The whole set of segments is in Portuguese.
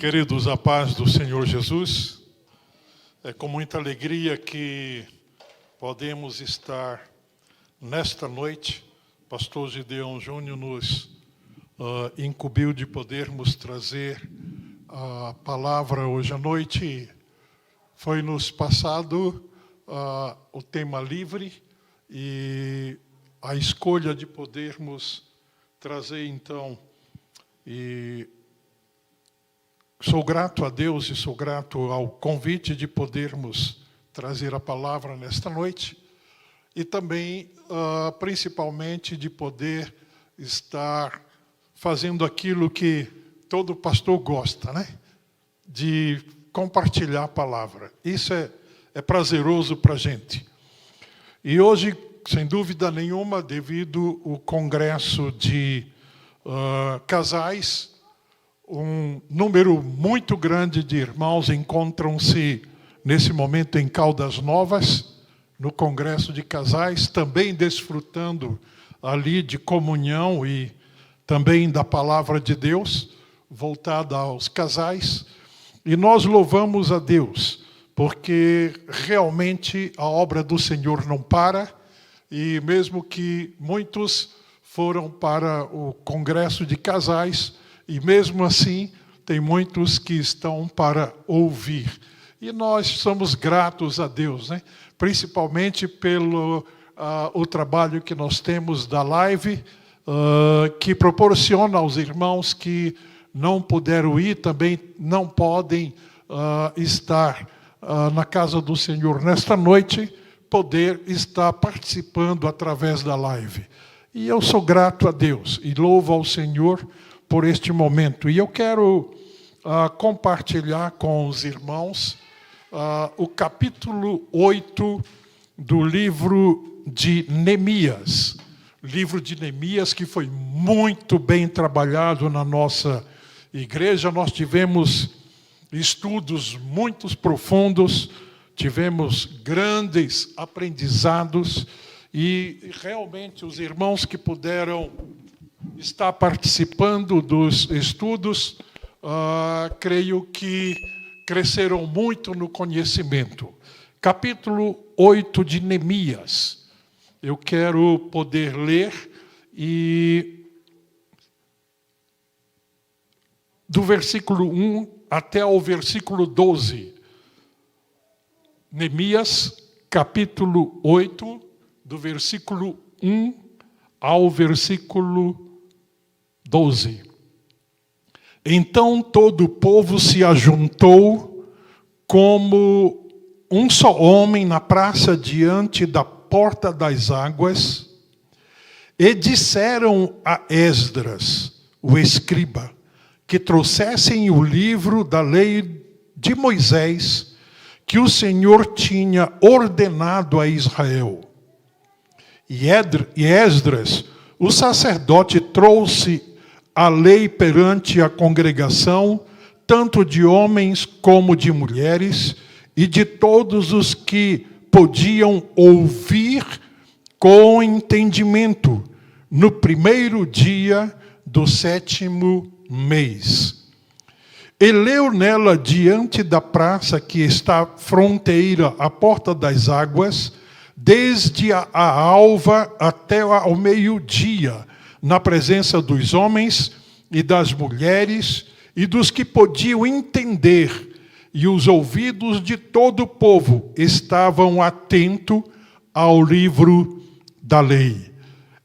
Queridos, a paz do Senhor Jesus, é com muita alegria que podemos estar nesta noite. Pastor Gideon Júnior nos incumbiu de podermos trazer a palavra hoje à noite. Foi nos passado o tema livre e a escolha de podermos trazer então. E sou grato a Deus e sou grato ao convite de podermos trazer a palavra nesta noite e também, principalmente, de poder estar fazendo aquilo que todo pastor gosta, né? De compartilhar a palavra. Isso é prazeroso para a gente. E hoje, sem dúvida nenhuma, devido ao congresso de casais, um número muito grande de irmãos encontram-se nesse momento em Caldas Novas, no congresso de casais, também desfrutando ali de comunhão e também da palavra de Deus, voltada aos casais. E nós louvamos a Deus, porque realmente a obra do Senhor não para, e mesmo que muitos foram para o congresso de casais, e mesmo assim, tem muitos que estão para ouvir. E nós somos gratos a Deus, né? Principalmente pelo o trabalho que nós temos da live, que proporciona aos irmãos que não puderam ir, também não podem estar na casa do Senhor nesta noite, poder estar participando através da live. E eu sou grato a Deus e louvo ao Senhor por este momento. E eu quero compartilhar com os irmãos o capítulo 8 do livro de Neemias. Livro de Neemias que foi muito bem trabalhado na nossa igreja. Nós tivemos estudos muito profundos, tivemos grandes aprendizados e realmente os irmãos que puderam está participando dos estudos, creio que cresceram muito no conhecimento. Capítulo 8 de Neemias. Eu quero poder ler e do versículo 1 até o versículo 12. Neemias, capítulo 8, do versículo 1 ao versículo 12. Então todo o povo se ajuntou como um só homem na praça diante da porta das águas e disseram a Esdras, o escriba, que trouxessem o livro da lei de Moisés que o Senhor tinha ordenado a Israel. E Esdras, o sacerdote, trouxe a lei perante a congregação, tanto de homens como de mulheres, e de todos os que podiam ouvir com entendimento, no primeiro dia do 7º mês. E leu nela diante da praça que está fronteira à porta das águas, desde a alva até ao meio-dia, na presença dos homens e das mulheres e dos que podiam entender, e os ouvidos de todo o povo estavam atentos ao livro da lei.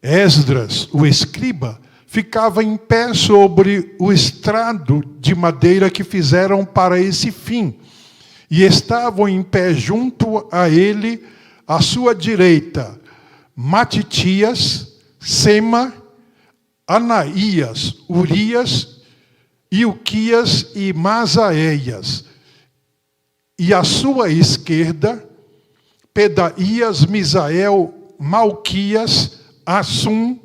Esdras, o escriba, ficava em pé sobre o estrado de madeira que fizeram para esse fim, e estavam em pé junto a ele, à sua direita, Matitias, Sema, Anaías, Urias, Ilquias e Masaéias. E à sua esquerda, Pedaías, Misael, Malquias, Assum,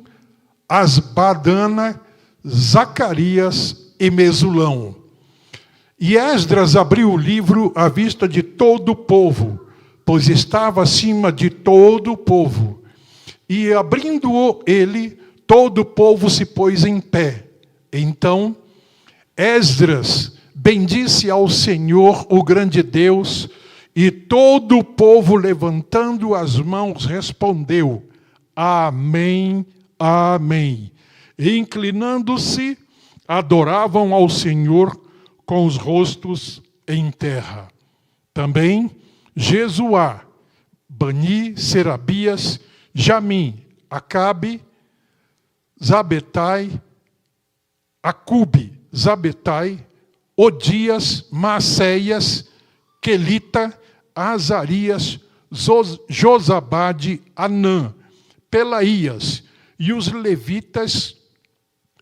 Asbadana, Zacarias e Mesulão. E Esdras abriu o livro à vista de todo o povo, pois estava acima de todo o povo. E abrindo-o ele, todo o povo se pôs em pé. Então Esdras bendisse ao Senhor, o grande Deus, e todo o povo, levantando as mãos, respondeu: Amém, amém. E inclinando-se, adoravam ao Senhor com os rostos em terra. Também Jesuá, Bani, Serabias, Jamim, Acabe, Zabetai, Acube, Zabetai, Odias, Maceias, Quelita, Azarias, Josabade, Anã, Pelaías, e os levitas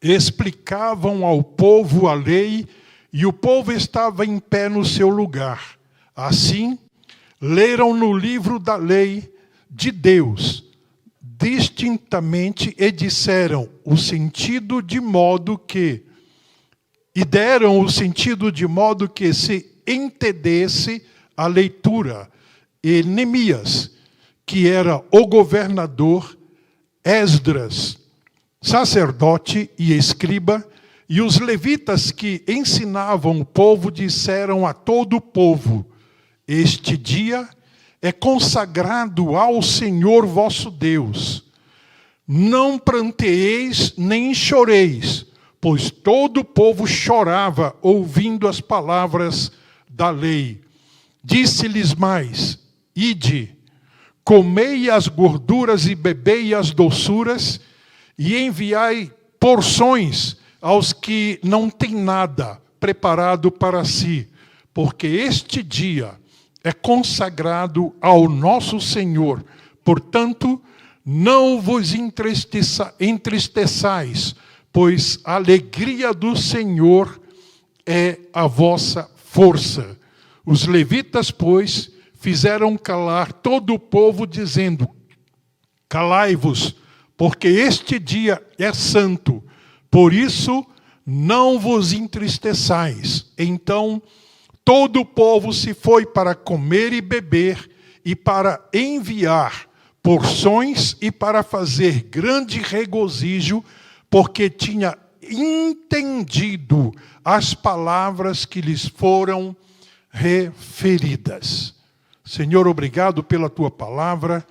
explicavam ao povo a lei, e o povo estava em pé no seu lugar. Assim, leram no livro da lei de Deus, distintamente, e disseram o sentido de modo que, e deram o sentido de modo que se entendesse a leitura. E Neemias, que era o governador, Esdras, sacerdote e escriba, e os levitas que ensinavam o povo, disseram a todo o povo: Este dia é consagrado ao Senhor vosso Deus. Não pranteeis nem choreis, pois todo o povo chorava ouvindo as palavras da lei. Disse-lhes mais: Ide, comei as gorduras e bebei as doçuras, e enviai porções aos que não têm nada preparado para si, porque este dia é consagrado ao nosso Senhor. Portanto, não vos entristeçais, pois a alegria do Senhor é a vossa força. Os levitas, pois, fizeram calar todo o povo, dizendo: Calai-vos, porque este dia é santo, por isso não vos entristeçais. Então todo o povo se foi para comer e beber, e para enviar porções, e para fazer grande regozijo, porque tinha entendido as palavras que lhes foram referidas. Senhor, obrigado pela tua palavra,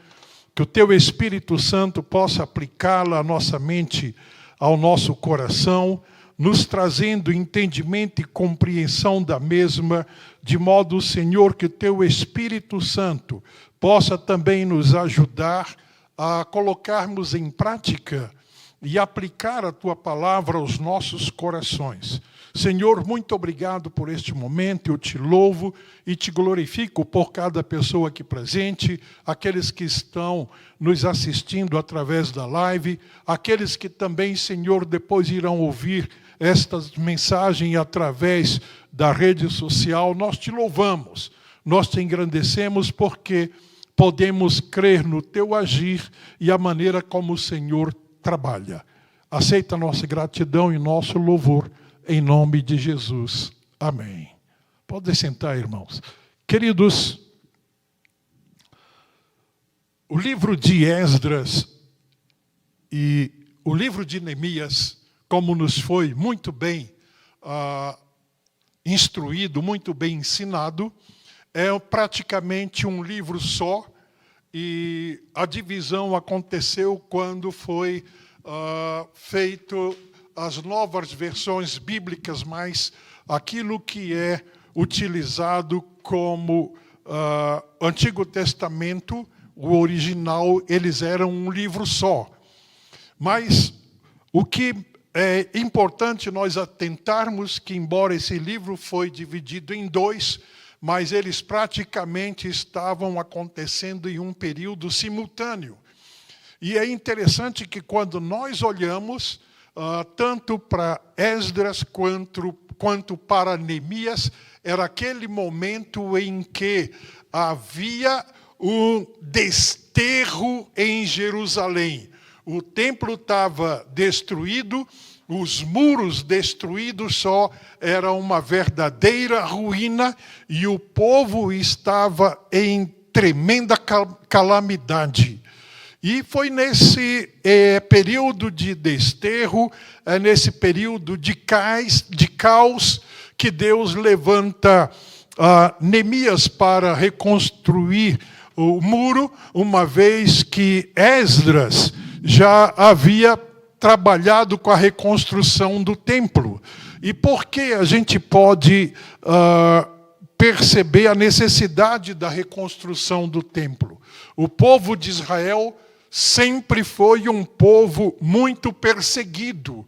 que o teu Espírito Santo possa aplicá-la à nossa mente, ao nosso coração, nos trazendo entendimento e compreensão da mesma, de modo, Senhor, que o teu Espírito Santo possa também nos ajudar a colocarmos em prática e aplicar a tua palavra aos nossos corações. Senhor, muito obrigado por este momento. Eu te louvo e te glorifico por cada pessoa aqui presente, aqueles que estão nos assistindo através da live, aqueles que também, Senhor, depois irão ouvir esta mensagem através da rede social. Nós te louvamos, nós te engrandecemos, porque podemos crer no teu agir e a maneira como o Senhor trabalha. Aceita a nossa gratidão e nosso louvor, em nome de Jesus. Amém. Pode sentar, irmãos. Queridos, o livro de Esdras e o livro de Neemias, como nos foi muito bem instruído, muito bem ensinado, é praticamente um livro só, e a divisão aconteceu quando foi feito as novas versões bíblicas, mas aquilo que é utilizado como Antigo Testamento, o original, eles eram um livro só. Mas o que é importante nós atentarmos, que embora esse livro foi dividido em dois, mas eles praticamente estavam acontecendo em um período simultâneo. E é interessante que quando nós olhamos, tanto para Esdras quanto para Neemias, era aquele momento em que havia um desterro em Jerusalém. O templo estava destruído, os muros destruídos, só era uma verdadeira ruína, e o povo estava em tremenda calamidade. E foi nesse período de desterro, nesse período de caos, que Deus levanta Neemias para reconstruir o muro, uma vez que Esdras já havia trabalhado com a reconstrução do templo. E por que a gente pode perceber a necessidade da reconstrução do templo? O povo de Israel sempre foi um povo muito perseguido.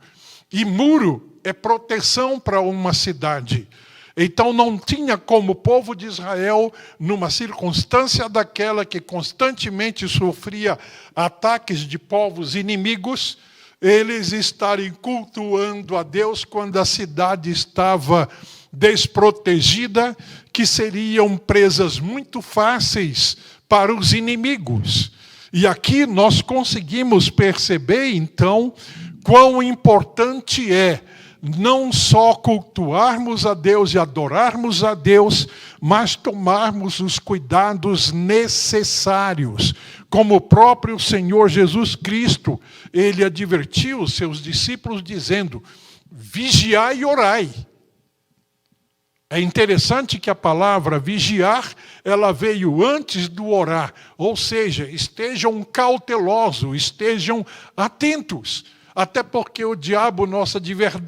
E muro é proteção para uma cidade. Então não tinha como o povo de Israel, numa circunstância daquela que constantemente sofria ataques de povos inimigos, eles estarem cultuando a Deus quando a cidade estava desprotegida, que seriam presas muito fáceis para os inimigos. E aqui nós conseguimos perceber, então, quão importante é não só cultuarmos a Deus e adorarmos a Deus, mas tomarmos os cuidados necessários. Como o próprio Senhor Jesus Cristo, ele advertiu os seus discípulos dizendo: vigiai e orai. É interessante que a palavra vigiar, ela veio antes do orar. Ou seja, estejam cautelosos, estejam atentos. Até porque o diabo, nosso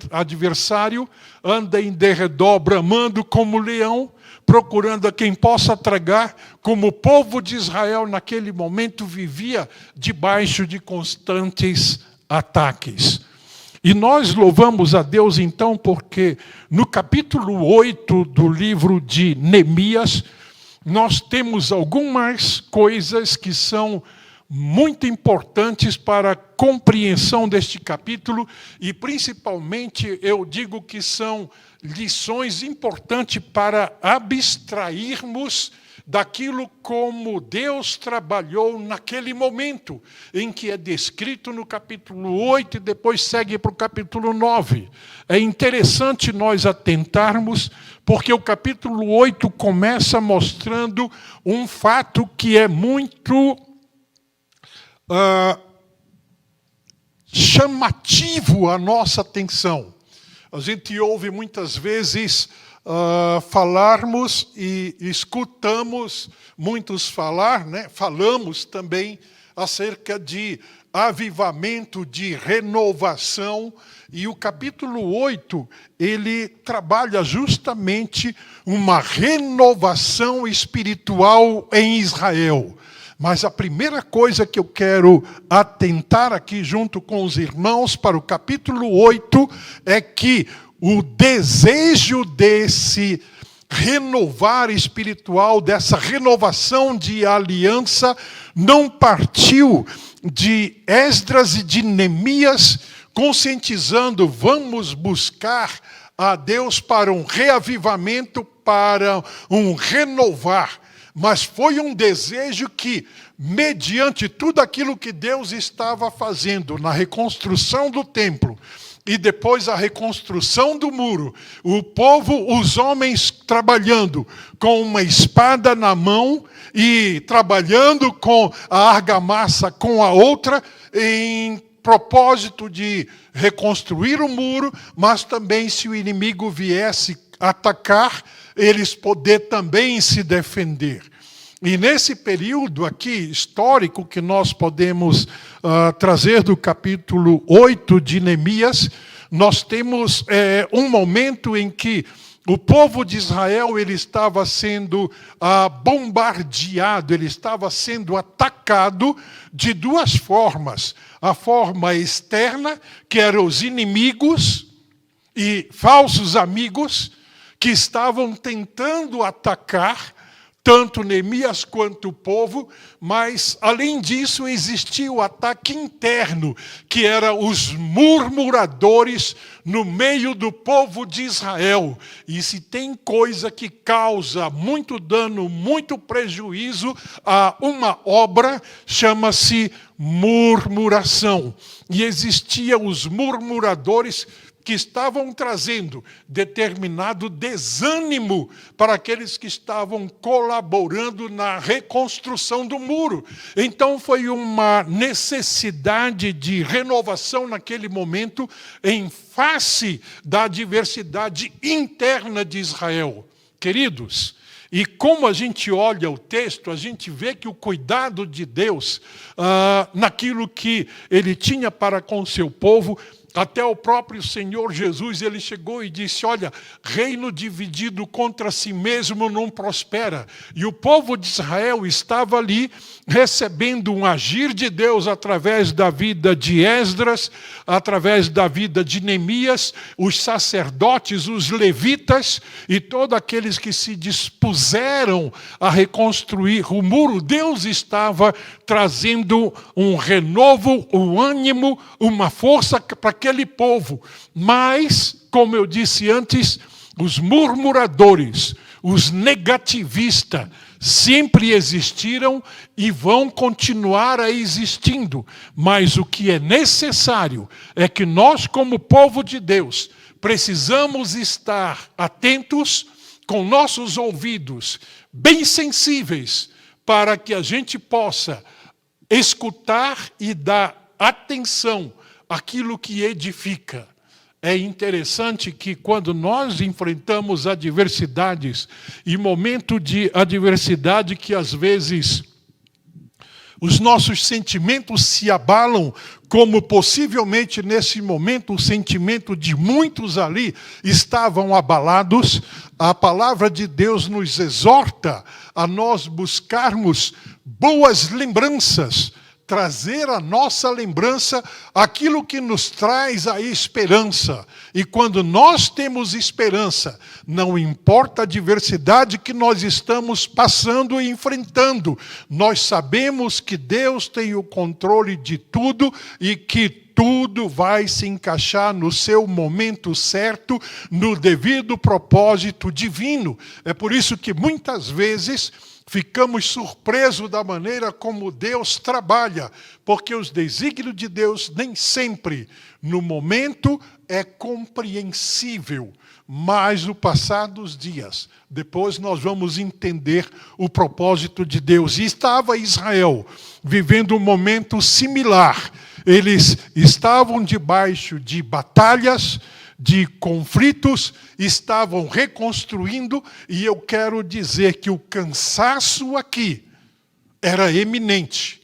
adversário, anda em derredor, bramando como leão, procurando a quem possa tragar, como o povo de Israel naquele momento vivia debaixo de constantes ataques. E nós louvamos a Deus então porque no capítulo 8 do livro de Neemias, nós temos algumas coisas que são muito importantes para a compreensão deste capítulo e principalmente eu digo que são lições importantes para abstrairmos daquilo como Deus trabalhou naquele momento, em que é descrito no capítulo 8 e depois segue para o capítulo 9. É interessante nós atentarmos, porque o capítulo 8 começa mostrando um fato que é muito chamativo à nossa atenção. A gente ouve muitas vezes falarmos e escutamos muitos falar, né? Falamos também acerca de avivamento, de renovação, e o capítulo 8, ele trabalha justamente uma renovação espiritual em Israel. Mas a primeira coisa que eu quero atentar aqui junto com os irmãos para o capítulo 8 é que o desejo desse renovar espiritual, dessa renovação de aliança, não partiu de Esdras e de Neemias, conscientizando, vamos buscar a Deus para um reavivamento, para um renovar. Mas foi um desejo que, mediante tudo aquilo que Deus estava fazendo na reconstrução do templo, e depois a reconstrução do muro, o povo, os homens trabalhando com uma espada na mão e trabalhando com a argamassa com a outra, em propósito de reconstruir o muro, mas também se o inimigo viesse atacar, eles poder também se defender. E nesse período aqui histórico que nós podemos trazer do capítulo 8 de Neemias, nós temos um momento em que o povo de Israel ele estava sendo bombardeado, ele estava sendo atacado de duas formas. A forma externa, que eram os inimigos e falsos amigos, que estavam tentando atacar tanto Neemias quanto o povo, mas, além disso, existia o ataque interno, que era os murmuradores no meio do povo de Israel. E se tem coisa que causa muito dano, muito prejuízo a uma obra, chama-se murmuração. E existiam os murmuradores que estavam trazendo determinado desânimo para aqueles que estavam colaborando na reconstrução do muro. Então foi uma necessidade de renovação naquele momento em face da adversidade interna de Israel. Queridos, e como a gente olha o texto, a gente vê que o cuidado de Deus naquilo que Ele tinha para com o seu povo, até o próprio Senhor Jesus, Ele chegou e disse, olha, reino dividido contra si mesmo não prospera. E o povo de Israel estava ali recebendo um agir de Deus através da vida de Esdras, através da vida de Neemias, os sacerdotes, os levitas e todos aqueles que se dispuseram a reconstruir o muro. Deus estava trazendo um renovo, um ânimo, uma força para aquele povo. Mas, como eu disse antes, os murmuradores, os negativistas, sempre existiram e vão continuar a existindo. Mas o que é necessário é que nós, como povo de Deus, precisamos estar atentos, com nossos ouvidos bem sensíveis, para que a gente possa escutar e dar atenção àquilo que edifica. É interessante que quando nós enfrentamos adversidades, e momento de adversidade que às vezes os nossos sentimentos se abalam, como possivelmente nesse momento o sentimento de muitos ali estavam abalados, a palavra de Deus nos exorta a nós buscarmos boas lembranças, trazer à nossa lembrança aquilo que nos traz a esperança. E quando nós temos esperança, não importa a adversidade que nós estamos passando e enfrentando, nós sabemos que Deus tem o controle de tudo e que tudo vai se encaixar no seu momento certo, no devido propósito divino. É por isso que muitas vezes ficamos surpresos da maneira como Deus trabalha, porque os desígnios de Deus nem sempre, no momento, é compreensível. Mas no passar dos dias, depois nós vamos entender o propósito de Deus. E estava Israel vivendo um momento similar. Eles estavam debaixo de batalhas, de conflitos, estavam reconstruindo, e eu quero dizer que o cansaço aqui era eminente,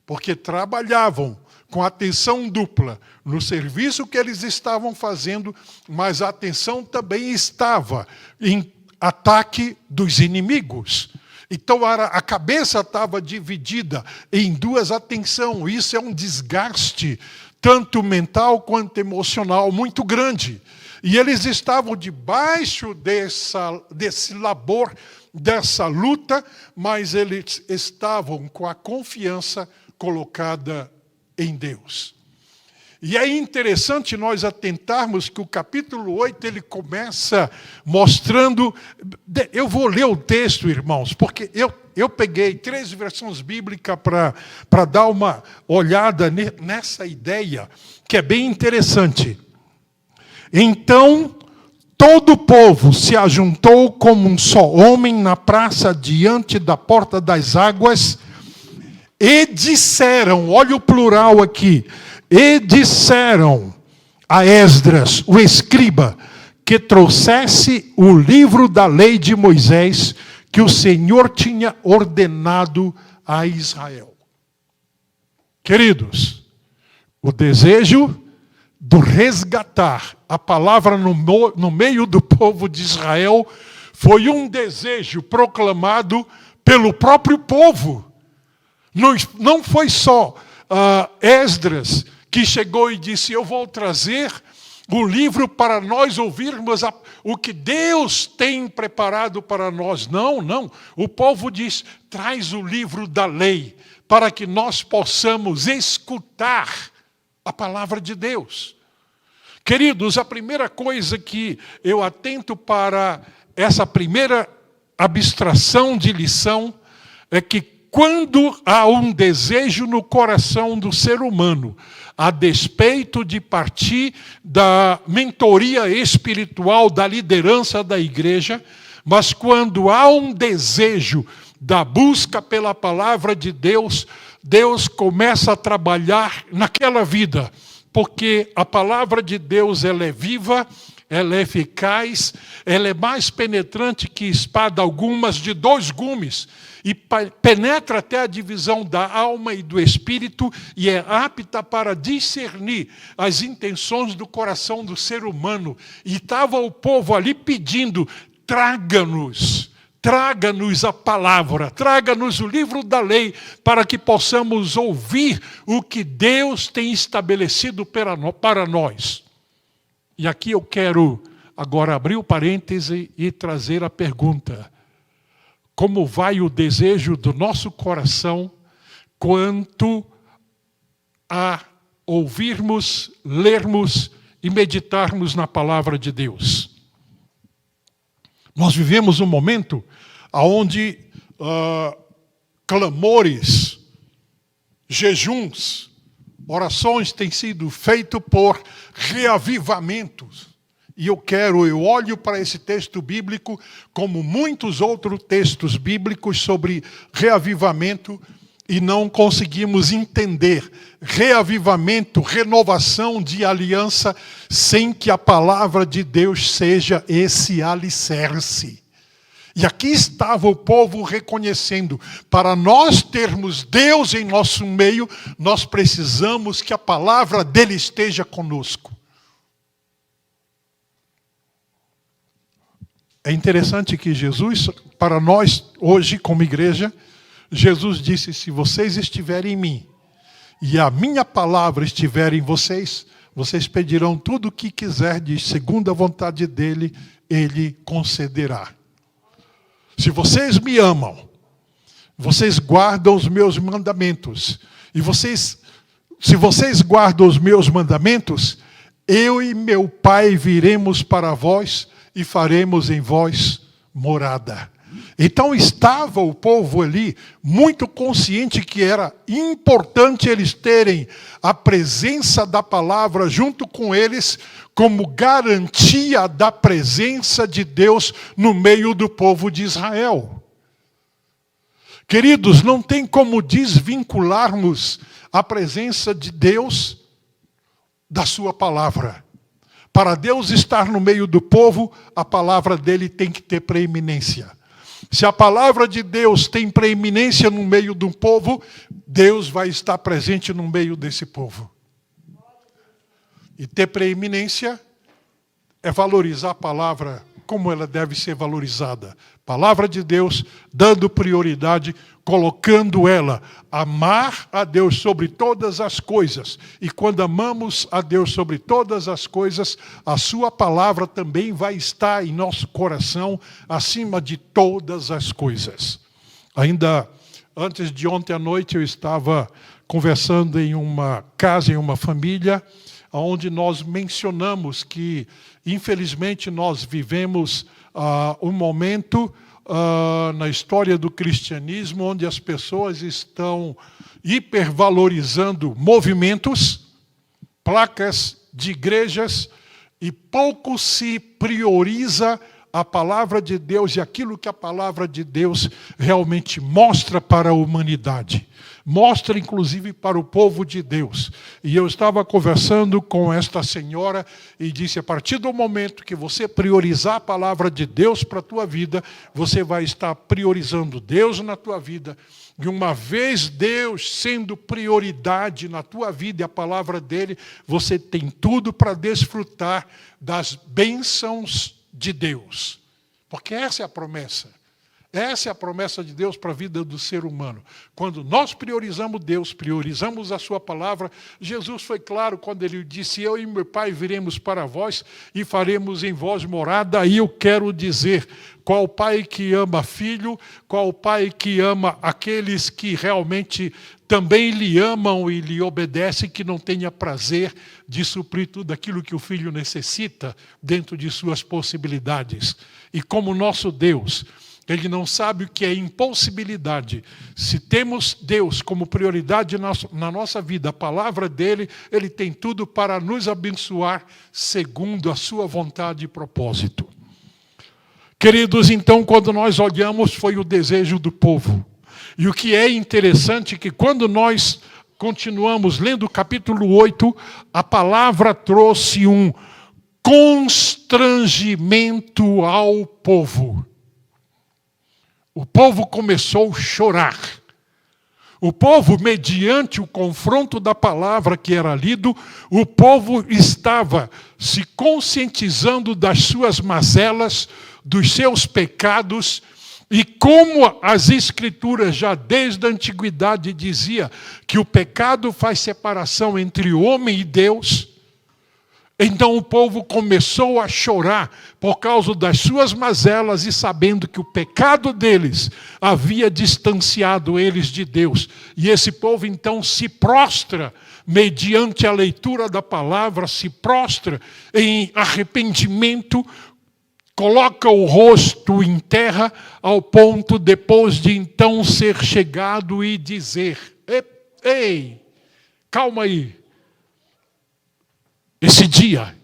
porque trabalhavam com atenção dupla no serviço que eles estavam fazendo, mas a atenção também estava em ataque dos inimigos. Então a cabeça estava dividida em duas atenções. Isso é um desgaste, tanto mental quanto emocional, muito grande. E eles estavam debaixo desse labor, dessa luta, mas eles estavam com a confiança colocada em Deus. E é interessante nós atentarmos que o capítulo 8, ele começa mostrando... Eu vou ler o texto, irmãos, porque eu peguei 3 versões bíblicas para dar uma olhada nessa ideia, que é bem interessante. Então, todo o povo se ajuntou como um só homem na praça diante da porta das águas e disseram, olha o plural aqui, e disseram a Esdras, o escriba, que trouxesse o livro da lei de Moisés que o Senhor tinha ordenado a Israel. Queridos, o desejo do resgatar a palavra no meio do povo de Israel foi um desejo proclamado pelo próprio povo. Não foi só Esdras que chegou e disse, eu vou trazer o livro para nós ouvirmos o que Deus tem preparado para nós. Não. O povo diz, traz o livro da lei para que nós possamos escutar a palavra de Deus. Queridos, a primeira coisa que eu atento para essa primeira abstração de lição é que quando há um desejo no coração do ser humano, a despeito de partir da mentoria espiritual, da liderança da igreja, mas quando há um desejo da busca pela palavra de Deus, Deus começa a trabalhar naquela vida, porque a palavra de Deus ela é viva, ela é eficaz, ela é mais penetrante que espada algumas de 2 gumes, e penetra até a divisão da alma e do espírito, e é apta para discernir as intenções do coração do ser humano. E estava o povo ali pedindo, traga-nos a palavra, traga-nos o livro da lei, para que possamos ouvir o que Deus tem estabelecido para nós. E aqui eu quero agora abrir o parêntese e trazer a pergunta: como vai o desejo do nosso coração quanto a ouvirmos, lermos e meditarmos na palavra de Deus? Nós vivemos um momento onde clamores, jejuns, orações têm sido feitas por reavivamentos. E eu olho para esse texto bíblico, como muitos outros textos bíblicos sobre reavivamento, e não conseguimos entender reavivamento, renovação de aliança, sem que a palavra de Deus seja esse alicerce. E aqui estava o povo reconhecendo, para nós termos Deus em nosso meio, nós precisamos que a palavra dele esteja conosco. É interessante que Jesus, para nós hoje como igreja, Jesus disse, se vocês estiverem em mim, e a minha palavra estiver em vocês, vocês pedirão tudo o que quiserem, segundo a vontade dele, ele concederá. Se vocês me amam, vocês guardam os meus mandamentos, e se vocês guardam os meus mandamentos, eu e meu Pai viremos para vós, e faremos em vós morada. Então estava o povo ali muito consciente que era importante eles terem a presença da palavra junto com eles, como garantia da presença de Deus no meio do povo de Israel. Queridos, não tem como desvincularmos a presença de Deus da sua palavra. Para Deus estar no meio do povo, a palavra dele tem que ter preeminência. Se a palavra de Deus tem preeminência no meio do povo, Deus vai estar presente no meio desse povo. E ter preeminência é valorizar a palavra como ela deve ser valorizada. Palavra de Deus, dando prioridade, colocando ela, amar a Deus sobre todas as coisas. E quando amamos a Deus sobre todas as coisas, a sua palavra também vai estar em nosso coração, acima de todas as coisas. Ainda antes de ontem à noite, eu estava conversando em uma casa, em uma família, onde nós mencionamos que, infelizmente, nós vivemos um momento na história do cristianismo onde as pessoas estão hipervalorizando movimentos, placas de igrejas, e pouco se prioriza a palavra de Deus e aquilo que a palavra de Deus realmente mostra para a humanidade. Mostra, inclusive, para o povo de Deus. E eu estava conversando com esta senhora e disse, a partir do momento que você priorizar a palavra de Deus para a tua vida, você vai estar priorizando Deus na tua vida. E uma vez Deus sendo prioridade na tua vida e a palavra dele, você tem tudo para desfrutar das bênçãos de Deus. Porque essa é a promessa. Essa é a promessa de Deus para a vida do ser humano. Quando nós priorizamos Deus, priorizamos a sua palavra, Jesus foi claro quando ele disse, eu e meu Pai viremos para vós e faremos em vós morada. Aí eu quero dizer, qual pai que ama filho, qual pai que ama aqueles que realmente também lhe amam e lhe obedecem, que não tenha prazer de suprir tudo aquilo que o filho necessita dentro de suas possibilidades. E como nosso Deus Ele não sabe o que é impossibilidade. Se temos Deus como prioridade na nossa vida, a palavra dele, ele tem tudo para nos abençoar segundo a sua vontade e propósito. Queridos, então, quando nós olhamos, foi o desejo do povo. E o que é interessante é que quando nós continuamos lendo o capítulo 8, a palavra trouxe um constrangimento ao povo. O povo começou a chorar. O povo, mediante o confronto da palavra que era lido, o povo estava se conscientizando das suas mazelas, dos seus pecados, e como as Escrituras já desde a antiguidade dizia que o pecado faz separação entre o homem e Deus, então o povo começou a chorar por causa das suas mazelas e sabendo que o pecado deles havia distanciado eles de Deus. E esse povo então se prostra, mediante a leitura da palavra, se prostra em arrependimento, coloca o rosto em terra ao ponto depois de então ser chegado e dizer: ei, calma aí. Esse dia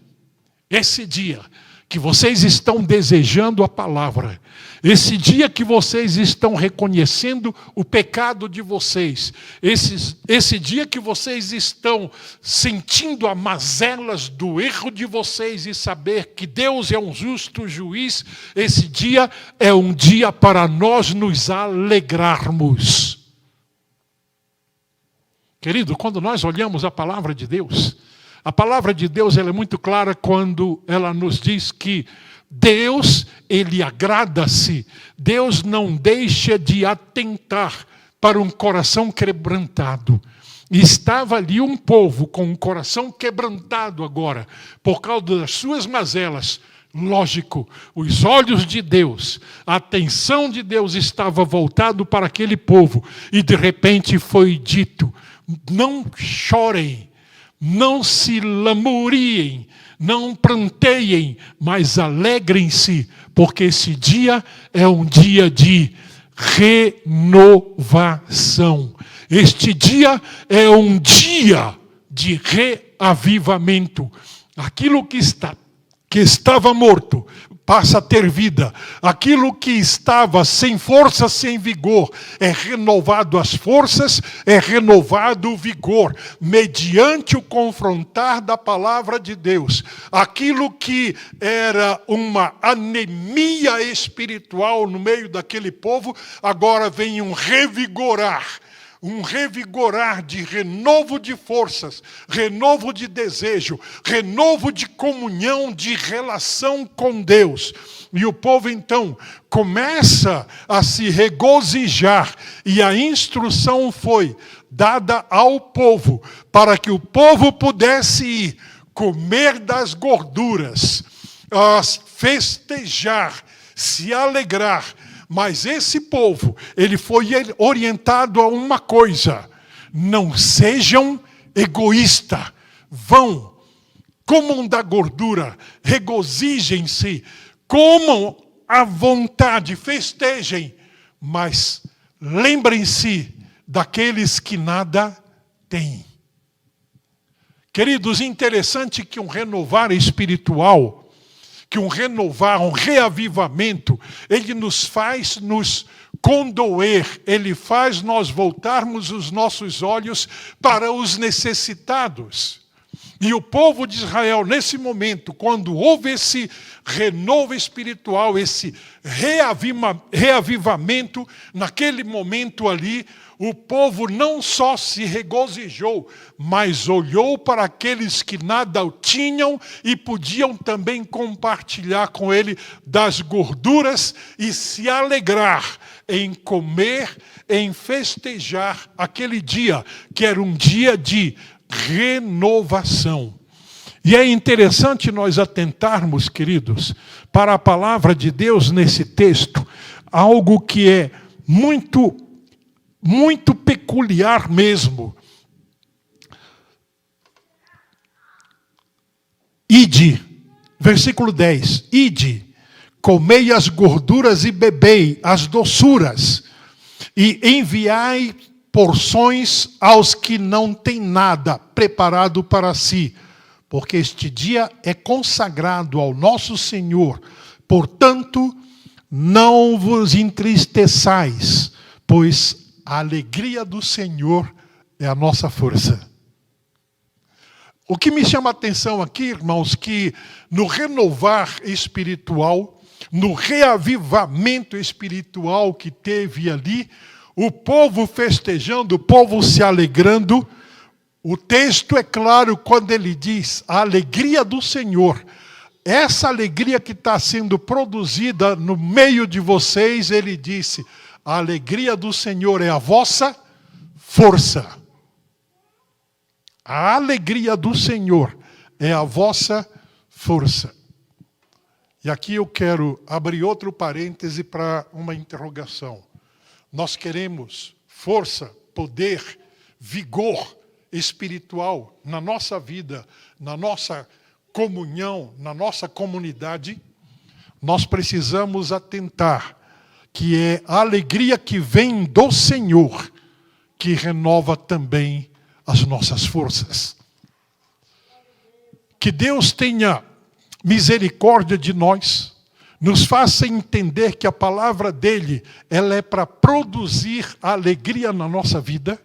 que vocês estão desejando a palavra, esse dia que vocês estão reconhecendo o pecado de vocês, esse dia que vocês estão sentindo as mazelas do erro de vocês e saber que Deus é um justo juiz, esse dia é um dia para nós nos alegrarmos. Querido, quando nós olhamos a palavra de Deus, a palavra de Deus ela é muito clara quando ela nos diz que Deus, ele agrada-se. Deus não deixa de atentar para um coração quebrantado. E estava ali um povo com um coração quebrantado agora, por causa das suas mazelas. Lógico, os olhos de Deus, a atenção de Deus estava voltado para aquele povo. E de repente foi dito: não chorem, não se lamuriem, não pranteiem, mas alegrem-se, porque esse dia é um dia de renovação. Este dia é um dia de reavivamento. Aquilo que estava morto passa a ter vida. Aquilo que estava sem força, sem vigor, é renovado as forças, é renovado o vigor, mediante o confrontar da palavra de Deus. Aquilo que era uma anemia espiritual no meio daquele povo, agora vem um revigorar de renovo de forças, renovo de desejo, renovo de comunhão, de relação com Deus. E o povo então começa a se regozijar, e a instrução foi dada ao povo, para que o povo pudesse ir comer das gorduras, festejar, se alegrar. Mas esse povo, ele foi orientado a uma coisa: não sejam egoístas, vão, comam da gordura, regozijem-se, comam à vontade, festejem, mas lembrem-se daqueles que nada têm. Queridos, interessante que um renovar espiritual, que um renovar, um reavivamento, ele nos faz nos condoer, ele faz nós voltarmos os nossos olhos para os necessitados. E o povo de Israel, nesse momento, quando houve esse renovo espiritual, esse reavivamento, naquele momento ali, o povo não só se regozijou, mas olhou para aqueles que nada tinham e podiam também compartilhar com ele das gorduras e se alegrar em comer, em festejar aquele dia, que era um dia de renovação. E é interessante nós atentarmos, queridos, para a palavra de Deus nesse texto, algo que é muito peculiar mesmo. Ide, versículo 10, ide, comei as gorduras e bebei as doçuras, e enviai porções aos que não têm nada preparado para si, porque este dia é consagrado ao nosso Senhor. Portanto, não vos entristeçais, pois a alegria do Senhor é a nossa força. O que me chama a atenção aqui, irmãos, que no renovar espiritual, no reavivamento espiritual que teve ali, o povo festejando, o povo se alegrando. O texto é claro quando ele diz a alegria do Senhor. Essa alegria que está sendo produzida no meio de vocês, ele disse, a alegria do Senhor é a vossa força. A alegria do Senhor é a vossa força. E aqui eu quero abrir outro parêntese para uma interrogação. Nós queremos força, poder, vigor espiritual na nossa vida, na nossa comunhão, na nossa comunidade. Nós precisamos atentar que é a alegria que vem do Senhor que renova também as nossas forças. Que Deus tenha misericórdia de nós, nos faça entender que a palavra dele, ela é para produzir alegria na nossa vida.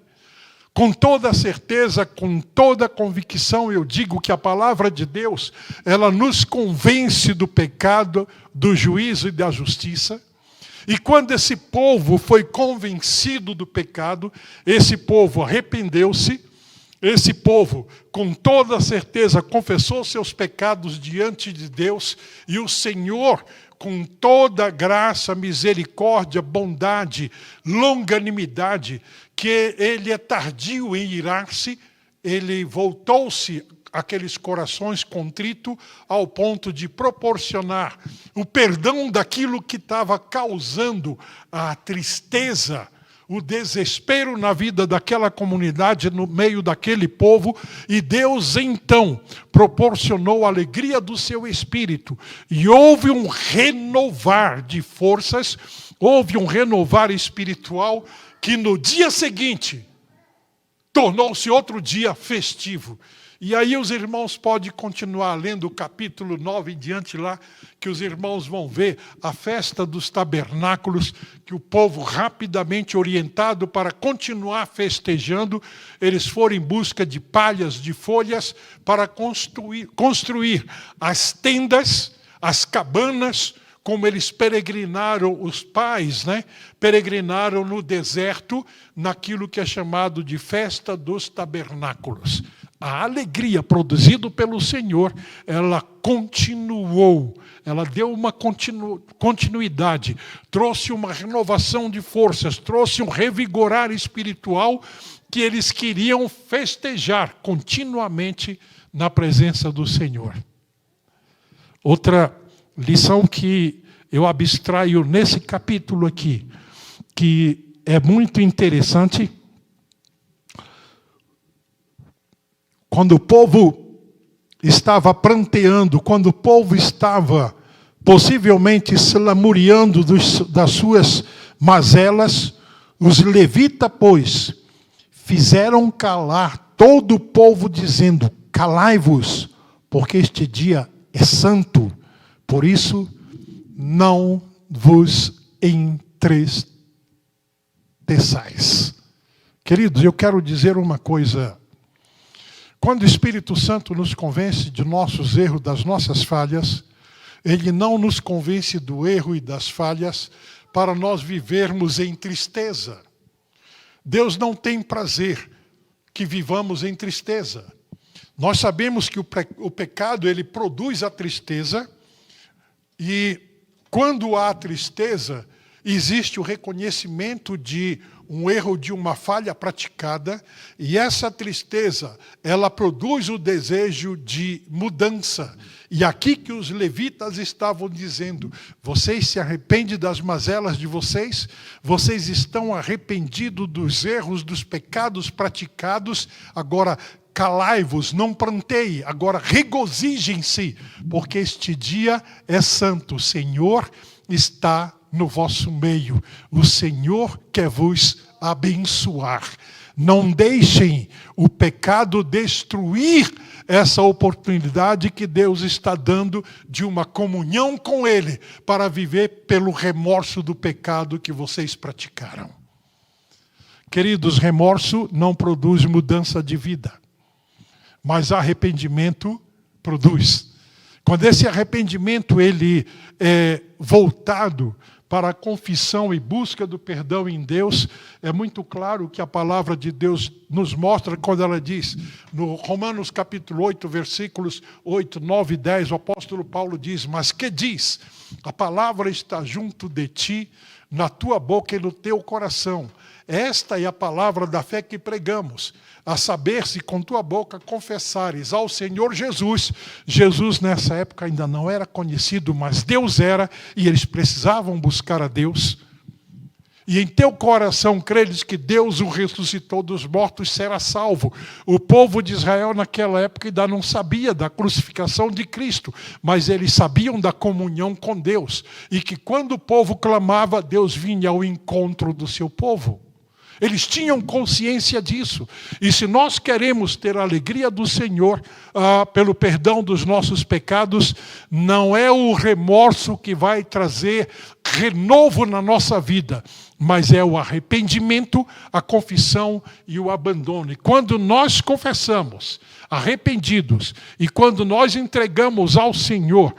Com toda certeza, com toda convicção, eu digo que a palavra de Deus, ela nos convence do pecado, do juízo e da justiça. E quando esse povo foi convencido do pecado, esse povo arrependeu-se. Esse povo, com toda certeza, confessou seus pecados diante de Deus, e o Senhor, com toda graça, misericórdia, bondade, longanimidade, que ele é tardio em irar-se, ele voltou-se àqueles corações contritos ao ponto de proporcionar o perdão daquilo que estava causando a tristeza, o desespero na vida daquela comunidade, no meio daquele povo, e Deus então proporcionou a alegria do seu espírito, e houve um renovar de forças, houve um renovar espiritual, que no dia seguinte tornou-se outro dia festivo. E aí os irmãos podem continuar lendo o capítulo 9 em diante lá, que os irmãos vão ver a festa dos tabernáculos, que o povo rapidamente orientado para continuar festejando, eles foram em busca de palhas, de folhas, para construir as tendas, as cabanas, como eles peregrinaram, os pais, peregrinaram no deserto, naquilo que é chamado de festa dos tabernáculos. A alegria produzida pelo Senhor, ela continuou, ela deu uma continuidade, trouxe uma renovação de forças, trouxe um revigorar espiritual que eles queriam festejar continuamente na presença do Senhor. Outra lição que eu abstraio nesse capítulo aqui, que é muito interessante. Quando o povo estava pranteando, quando o povo estava possivelmente se lamuriando das suas mazelas, os levitas, pois, fizeram calar todo o povo, dizendo, calai-vos, porque este dia é santo, por isso não vos entristeçais. Queridos, eu quero dizer uma coisa. Quando o Espírito Santo nos convence de nossos erros, das nossas falhas, ele não nos convence do erro e das falhas para nós vivermos em tristeza. Deus não tem prazer que vivamos em tristeza. Nós sabemos que o pecado, ele produz a tristeza, e quando há tristeza, existe o reconhecimento de um erro, de uma falha praticada, e essa tristeza, ela produz o desejo de mudança. E aqui que os levitas estavam dizendo, vocês se arrependem das mazelas de vocês? Vocês estão arrependidos dos erros, dos pecados praticados? Agora, calai-vos, não pranteie, agora regozijem-se, porque este dia é santo. O Senhor está no vosso meio. O Senhor quer vos abençoar. Não deixem o pecado destruir essa oportunidade que Deus está dando de uma comunhão com Ele, para viver pelo remorso do pecado que vocês praticaram. Queridos, remorso não produz mudança de vida, mas arrependimento produz. Quando esse arrependimento ele é voltado para a confissão e busca do perdão em Deus, é muito claro que a palavra de Deus nos mostra quando ela diz, no Romanos capítulo 8, versículos 8, 9 e 10, o apóstolo Paulo diz, mas que diz? A palavra está junto de ti, na tua boca e no teu coração. Esta é a palavra da fé que pregamos, a saber, se com tua boca confessares ao Senhor Jesus. Jesus nessa época ainda não era conhecido, mas Deus era, e eles precisavam buscar a Deus. E em teu coração creres que Deus o ressuscitou dos mortos, será salvo. O povo de Israel naquela época ainda não sabia da crucificação de Cristo, mas eles sabiam da comunhão com Deus. E que quando o povo clamava, Deus vinha ao encontro do seu povo. Eles tinham consciência disso. E se nós queremos ter a alegria do Senhor pelo perdão dos nossos pecados, não é o remorso que vai trazer renovo na nossa vida, mas é o arrependimento, a confissão e o abandono. E quando nós confessamos, arrependidos, e quando nós entregamos ao Senhor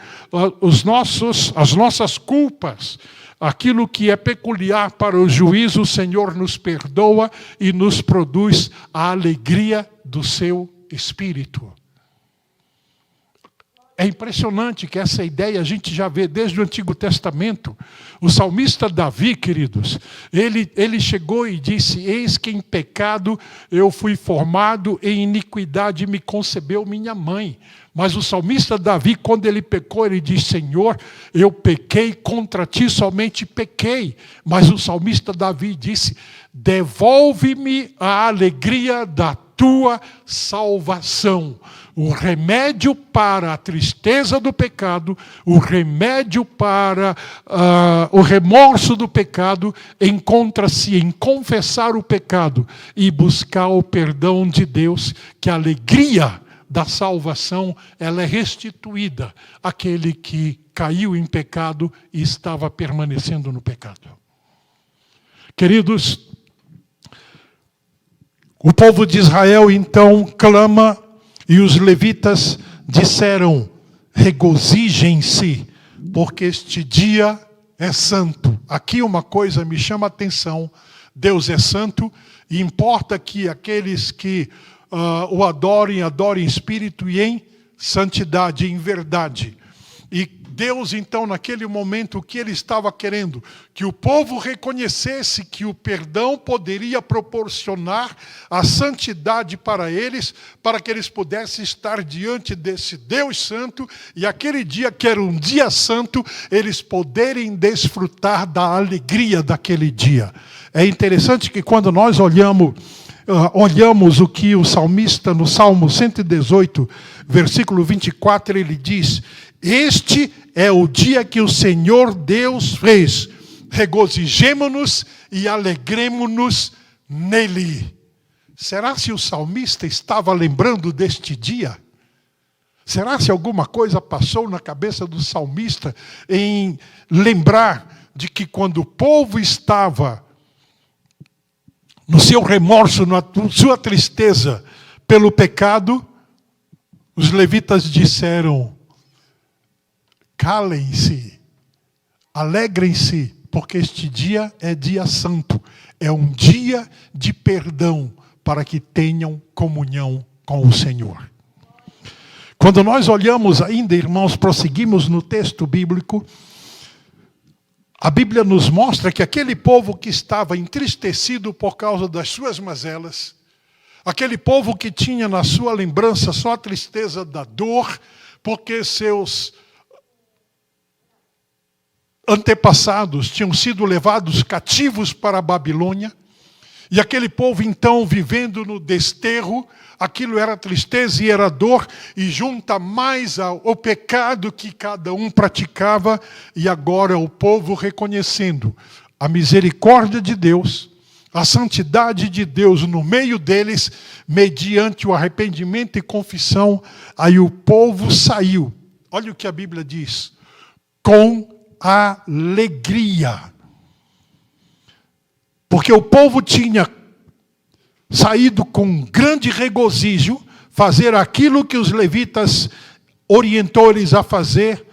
as nossas culpas, aquilo que é peculiar para o juízo, o Senhor nos perdoa e nos produz a alegria do seu Espírito. É impressionante que essa ideia a gente já vê desde o Antigo Testamento. O salmista Davi, queridos, ele chegou e disse, eis que em pecado eu fui formado, em iniquidade me concebeu minha mãe. Mas o salmista Davi, quando ele pecou, ele diz, Senhor, eu pequei contra ti, somente pequei. Mas o salmista Davi disse, devolve-me a alegria da tua salvação. O remédio para a tristeza do pecado, o remédio para o remorso do pecado, encontra-se em confessar o pecado e buscar o perdão de Deus, que a alegria da salvação ela é restituída àquele que caiu em pecado e estava permanecendo no pecado. Queridos, o povo de Israel então clama, e os levitas disseram, regozijem-se, porque este dia é santo. Aqui uma coisa me chama a atenção, Deus é santo, e importa que aqueles que o adorem em espírito e em santidade, em verdade. E Deus, então, naquele momento, o que Ele estava querendo? Que o povo reconhecesse que o perdão poderia proporcionar a santidade para eles, para que eles pudessem estar diante desse Deus Santo, e aquele dia, que era um dia santo, eles poderem desfrutar da alegria daquele dia. É interessante que quando nós olhamos o que o salmista, no Salmo 118, versículo 24, ele diz, este é o dia que o Senhor Deus fez, regozijemo-nos e alegremo-nos nele. Será se o salmista estava lembrando deste dia? Será se alguma coisa passou na cabeça do salmista em lembrar de que quando o povo estava no seu remorso, na sua tristeza pelo pecado, os levitas disseram, calem-se, alegrem-se, porque este dia é dia santo, é um dia de perdão para que tenham comunhão com o Senhor. Quando nós olhamos ainda, irmãos, prosseguimos no texto bíblico, a Bíblia nos mostra que aquele povo que estava entristecido por causa das suas mazelas, aquele povo que tinha na sua lembrança só a tristeza da dor, porque seus antepassados tinham sido levados cativos para a Babilônia, E aquele povo, então, vivendo no desterro, aquilo era tristeza e era dor, e junta mais ao pecado que cada um praticava, e agora o povo reconhecendo a misericórdia de Deus, a santidade de Deus no meio deles, mediante o arrependimento e confissão, aí o povo saiu. Olha o que a Bíblia diz: com alegria. Porque o povo tinha saído com grande regozijo, fazer aquilo que os levitas orientou eles a fazer,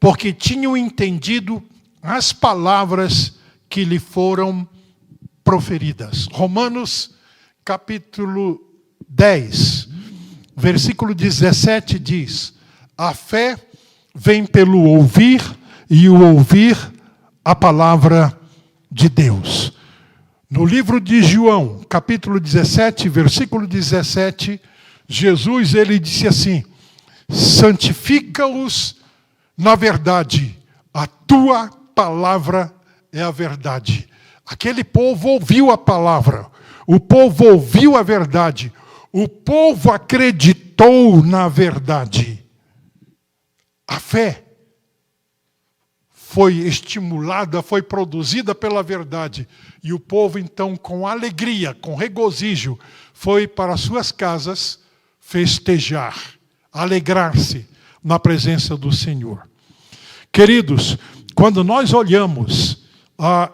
porque tinham entendido as palavras que lhe foram proferidas. Romanos capítulo 10, versículo 17 diz: a fé vem pelo ouvir, e o ouvir a palavra de Deus. No livro de João, capítulo 17, versículo 17, Jesus, ele disse assim: santifica-os na verdade, a tua palavra é a verdade. Aquele povo ouviu a palavra, o povo ouviu a verdade, o povo acreditou na verdade. A fé foi estimulada, foi produzida pela verdade. E o povo, então, com alegria, com regozijo, foi para suas casas festejar, alegrar-se na presença do Senhor. Queridos, quando nós olhamos,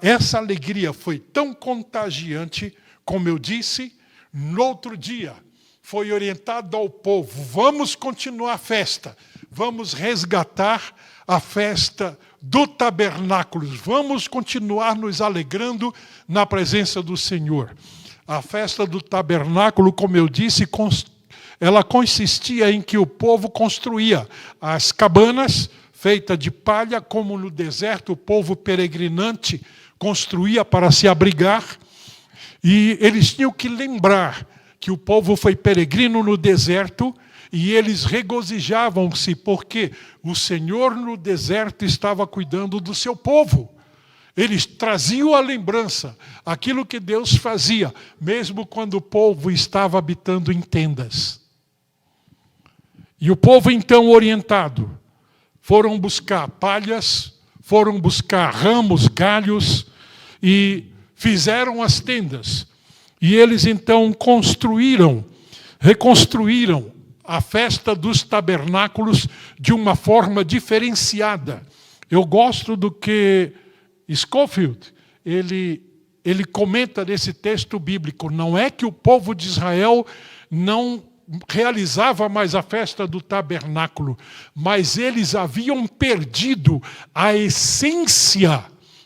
essa alegria foi tão contagiante, como eu disse, no outro dia, foi orientado ao povo: vamos continuar a festa, vamos resgatar a festa do tabernáculo, vamos continuar nos alegrando na presença do Senhor. A festa do tabernáculo, como eu disse, ela consistia em que o povo construía as cabanas feitas de palha, como no deserto o povo peregrinante construía para se abrigar, e eles tinham que lembrar que o povo foi peregrino no deserto, e eles regozijavam-se porque o Senhor no deserto estava cuidando do seu povo. Eles traziam a lembrança, aquilo que Deus fazia, mesmo quando o povo estava habitando em tendas. E o povo, então, orientado, foram buscar palhas, foram buscar ramos, galhos, e fizeram as tendas. E eles, então, reconstruíram a festa dos tabernáculos de uma forma diferenciada. Eu gosto do que Scofield, ele comenta nesse texto bíblico. Não é que o povo de Israel não realizava mais a festa do tabernáculo, mas eles haviam perdido a essência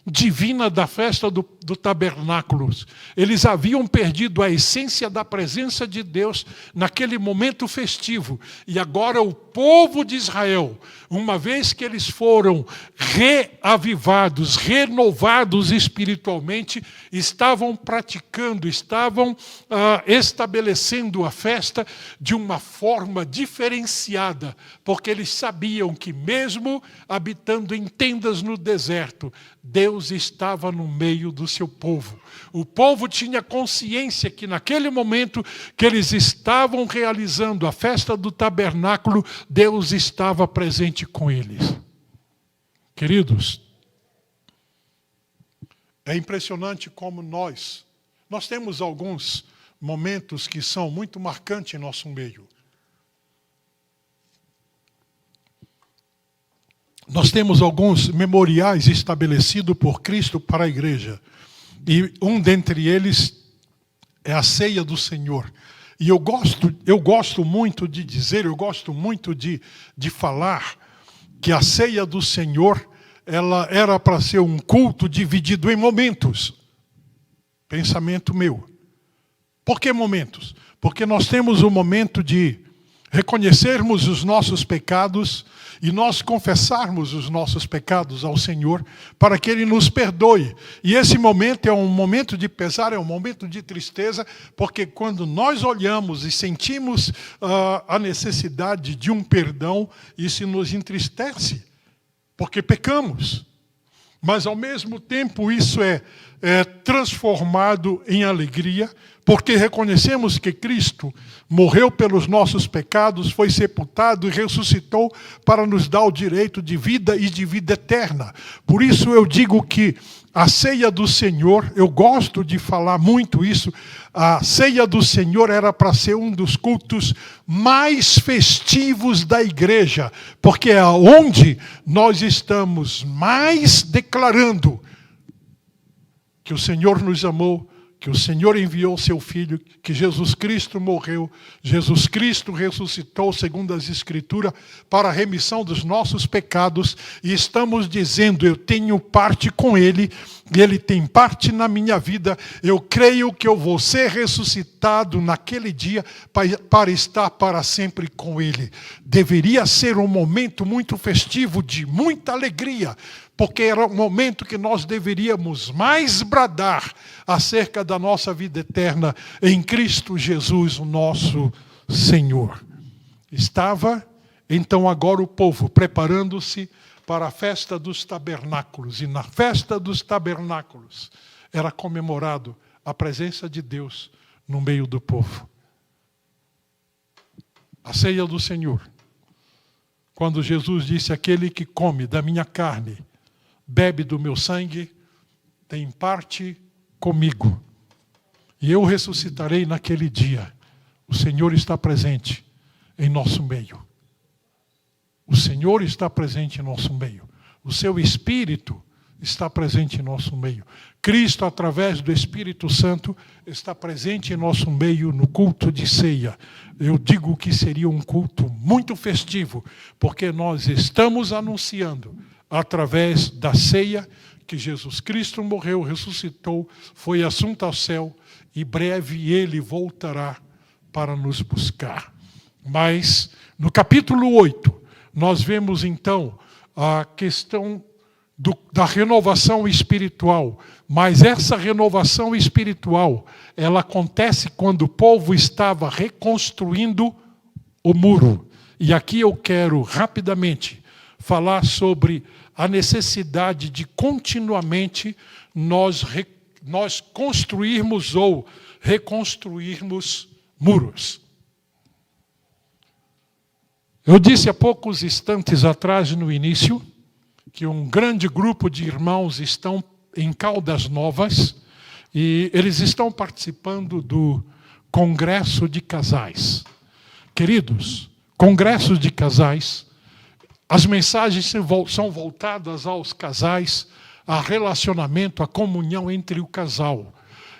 divina da festa do tabernáculo. Eles haviam perdido a essência da presença de Deus naquele momento festivo. E agora o povo de Israel, uma vez que eles foram reavivados, renovados espiritualmente, estavam praticando, estavam estabelecendo a festa de uma forma diferenciada, porque eles sabiam que mesmo habitando em tendas no deserto, Deus estava no meio do seu povo. O povo tinha consciência que naquele momento que eles estavam realizando a festa do tabernáculo, Deus estava presente com eles. Queridos, é impressionante como nós temos alguns momentos que são muito marcantes em nosso meio. Nós temos alguns memoriais estabelecidos por Cristo para a igreja. E um dentre eles é a ceia do Senhor. E eu gosto muito de dizer, eu gosto muito de falar que a ceia do Senhor, ela era para ser um culto dividido em momentos. Pensamento meu. Por que momentos? Porque nós temos o momento de reconhecermos os nossos pecados e nós confessarmos os nossos pecados ao Senhor para que Ele nos perdoe. E esse momento é um momento de pesar, é um momento de tristeza, porque quando nós olhamos e sentimos a necessidade de um perdão, isso nos entristece, porque pecamos. Mas, ao mesmo tempo, isso é transformado em alegria, porque reconhecemos que Cristo morreu pelos nossos pecados, foi sepultado e ressuscitou para nos dar o direito de vida e de vida eterna. Por isso eu digo que a ceia do Senhor, eu gosto de falar muito isso, a ceia do Senhor era para ser um dos cultos mais festivos da igreja, porque é onde nós estamos mais declarando que o Senhor nos amou, que o Senhor enviou seu Filho, que Jesus Cristo morreu, Jesus Cristo ressuscitou, segundo as Escrituras, para a remissão dos nossos pecados, e estamos dizendo, eu tenho parte com Ele, e Ele tem parte na minha vida, eu creio que eu vou ser ressuscitado naquele dia para estar para sempre com Ele. Deveria ser um momento muito festivo, de muita alegria, porque era o momento que nós deveríamos mais bradar acerca da nossa vida eterna em Cristo Jesus, o nosso Senhor. Estava, então, agora o povo preparando-se para a festa dos tabernáculos. E na festa dos tabernáculos era comemorado a presença de Deus no meio do povo. A ceia do Senhor. Quando Jesus disse, aquele que come da minha carne, bebe do meu sangue, tem parte comigo. E eu ressuscitarei naquele dia. O Senhor está presente em nosso meio. O Senhor está presente em nosso meio. O seu Espírito está presente em nosso meio. Cristo, através do Espírito Santo, está presente em nosso meio no culto de ceia. Eu digo que seria um culto muito festivo, porque nós estamos anunciando através da ceia, que Jesus Cristo morreu, ressuscitou, foi assunto ao céu, e breve Ele voltará para nos buscar. Mas, no capítulo 8, nós vemos então a questão da renovação espiritual. Mas essa renovação espiritual, ela acontece quando o povo estava reconstruindo o muro. E aqui eu quero rapidamente falar sobre a necessidade de continuamente nós construirmos ou reconstruirmos muros. Eu disse há poucos instantes atrás, no início, que um grande grupo de irmãos estão em Caldas Novas e eles estão participando do Congresso de Casais. Queridos, Congressos de Casais, as mensagens são voltadas aos casais, a relacionamento, a comunhão entre o casal.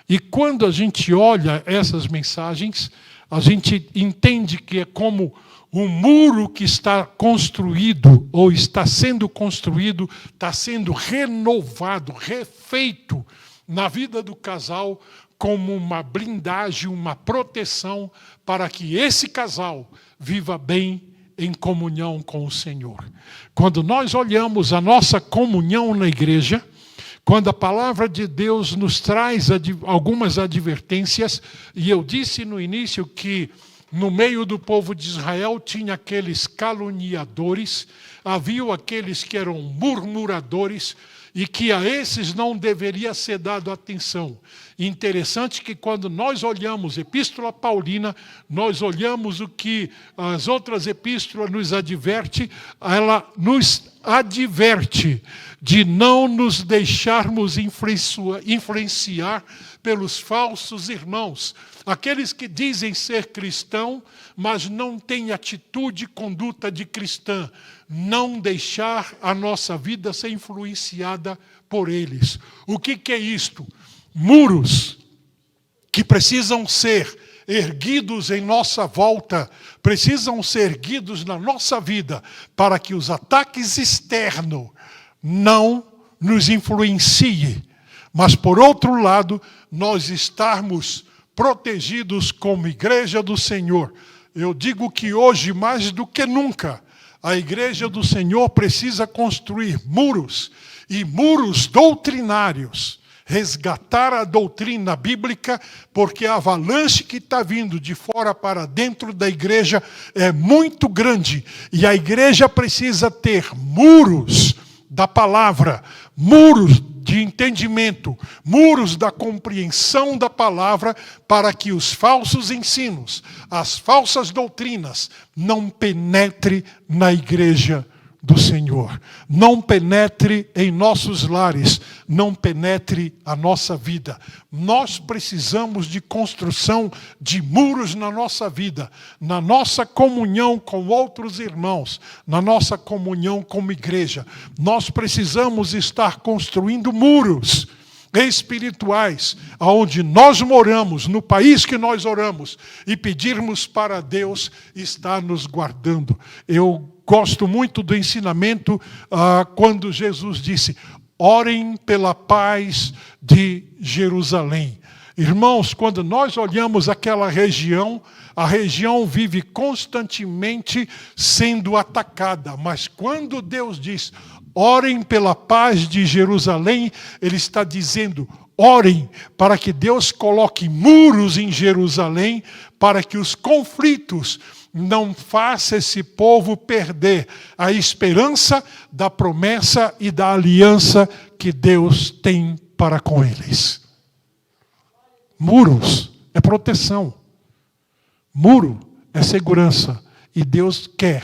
E quando a gente olha essas mensagens, a gente entende que é como um muro que está construído, ou está sendo construído, está sendo renovado, refeito na vida do casal, como uma blindagem, uma proteção, para que esse casal viva bem em comunhão com o Senhor. Quando nós olhamos a nossa comunhão na igreja, quando a palavra de Deus nos traz algumas advertências, e eu disse no início que no meio do povo de Israel tinha aqueles caluniadores, havia aqueles que eram murmuradores, e que a esses não deveria ser dado atenção. Interessante que quando nós olhamos a Epístola Paulina, nós olhamos o que as outras epístolas nos adverte, ela nos adverte de não nos deixarmos influenciar pelos falsos irmãos, aqueles que dizem ser cristão, mas não têm atitude e conduta de cristã. Não deixar a nossa vida ser influenciada por eles. O que é isto? Muros que precisam ser erguidos em nossa volta, precisam ser erguidos na nossa vida, para que os ataques externos não nos influenciem. Mas, por outro lado, nós estarmos protegidos como igreja do Senhor. Eu digo que hoje, mais do que nunca, a igreja do Senhor precisa construir muros, e muros doutrinários, resgatar a doutrina bíblica, porque a avalanche que está vindo de fora para dentro da igreja é muito grande, e a igreja precisa ter muros da palavra, muros de entendimento, muros da compreensão da palavra, para que os falsos ensinos, as falsas doutrinas, não penetrem na igreja do Senhor, não penetre em nossos lares, não penetre a nossa vida. Nós precisamos de construção de muros na nossa vida, na nossa comunhão com outros irmãos, na nossa comunhão como igreja. Nós precisamos estar construindo muros espirituais, aonde nós moramos, no país que nós oramos, e pedirmos para Deus estar nos guardando. Eu gosto muito do ensinamento quando Jesus disse: orem pela paz de Jerusalém. Irmãos, quando nós olhamos aquela região, a região vive constantemente sendo atacada. Mas quando Deus diz: orem pela paz de Jerusalém, Ele está dizendo: orem para que Deus coloque muros em Jerusalém, para que os conflitos não façam esse povo perder a esperança da promessa e da aliança que Deus tem para com eles. Muros é proteção. Muro é segurança. E Deus quer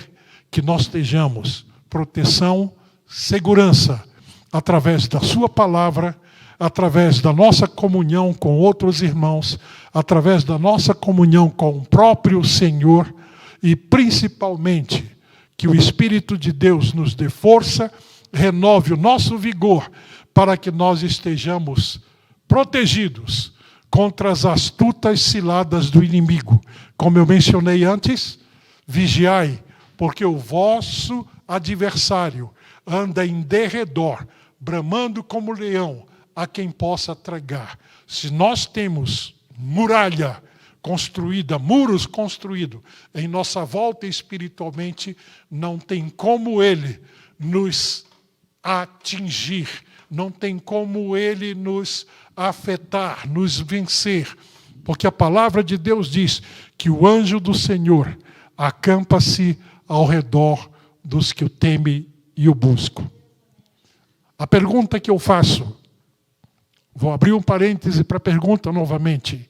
que nós estejamos proteção, segurança, através da sua palavra, através da nossa comunhão com outros irmãos, através da nossa comunhão com o próprio Senhor, e principalmente que o Espírito de Deus nos dê força, renove o nosso vigor, para que nós estejamos protegidos contra as astutas ciladas do inimigo. Como eu mencionei antes, vigiai, porque o vosso adversário anda em derredor, bramando como leão, a quem possa tragar. Se nós temos muralha construída, muros construídos em nossa volta espiritualmente, não tem como ele nos atingir, não tem como ele nos afetar, nos vencer, porque a palavra de Deus diz que o anjo do Senhor acampa-se ao redor dos que o temem e o buscam. A pergunta que eu faço, vou abrir um parêntese para a pergunta novamente: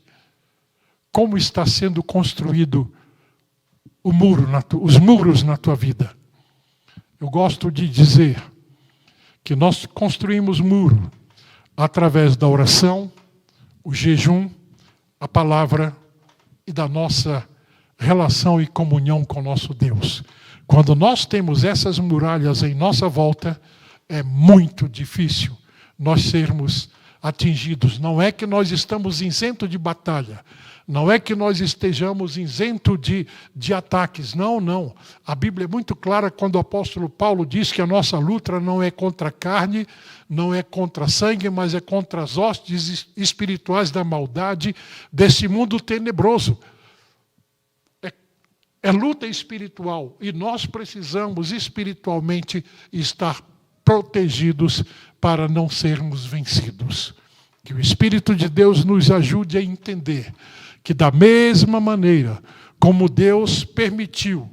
como está sendo construído o muro, os muros na tua vida? Eu gosto de dizer que nós construímos muro através da oração, o jejum, a palavra e da nossa relação e comunhão com nosso Deus. Quando nós temos essas muralhas em nossa volta, é muito difícil nós sermos atingidos. Não é que nós estamos isentos de batalha, não é que nós estejamos isentos de ataques, não. A Bíblia é muito clara quando o apóstolo Paulo diz que a nossa luta não é contra a carne, não é contra sangue, mas é contra as hostes espirituais da maldade desse mundo tenebroso. É luta espiritual e nós precisamos espiritualmente estar protegidos para não sermos vencidos. Que o Espírito de Deus nos ajude a entender que da mesma maneira como Deus permitiu